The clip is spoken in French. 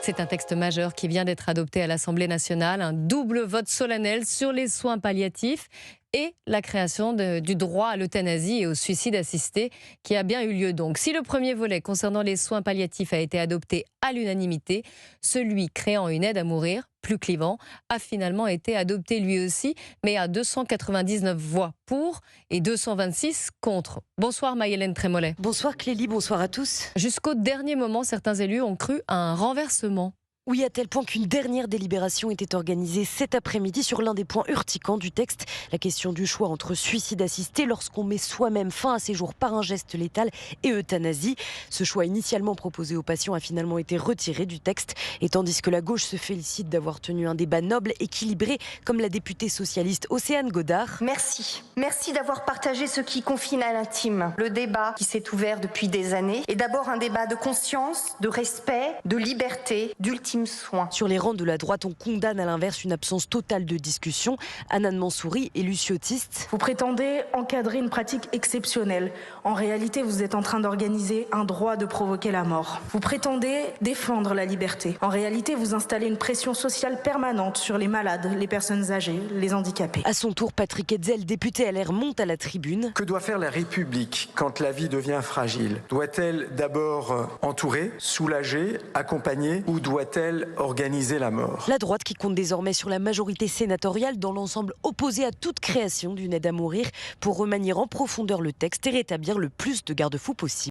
C'est un texte majeur qui vient d'être adopté à l'Assemblée nationale, un double vote solennel sur les soins palliatifs et la création du droit à l'euthanasie et au suicide assisté qui a bien eu lieu donc. Si le premier volet concernant les soins palliatifs a été adopté à l'unanimité, celui créant une aide à mourir, plus clivant, a finalement été adopté lui aussi, mais à 299 voix pour et 226 contre. Bonsoir Maïhélène Trémollet. Bonsoir Clélie, bonsoir à tous. Jusqu'au dernier moment, certains élus ont cru à un renversement. Oui, à tel point qu'une dernière délibération était organisée cet après-midi sur l'un des points urticants du texte. La question du choix entre suicide assisté lorsqu'on met soi-même fin à ses jours par un geste létal et euthanasie. Ce choix initialement proposé aux patients a finalement été retiré du texte. Et tandis que la gauche se félicite d'avoir tenu un débat noble, équilibré, comme la députée socialiste Océane Godard. Merci d'avoir partagé ce qui confine à l'intime. Le débat qui s'est ouvert depuis des années est d'abord un débat de conscience, de respect, de liberté, d'ultime soin. Sur les rangs de la droite, on condamne à l'inverse une absence totale de discussion. Hanan Mansouri, élu ciotiste. Vous prétendez encadrer une pratique exceptionnelle. En réalité, vous êtes en train d'organiser un droit de provoquer la mort. Vous prétendez défendre la liberté. En réalité, vous installez une pression sociale permanente sur les malades, les personnes âgées, les handicapés. À son tour, Patrick Hetzel, député LR, monte à la tribune. Que doit faire la République quand la vie devient fragile? Doit-elle d'abord entourer, soulager, accompagner ou doit-elle organiser la mort? La droite qui compte désormais sur la majorité sénatoriale dans l'ensemble opposé à toute création d'une aide à mourir pour remanier en profondeur le texte et rétablir le plus de garde-fous possible.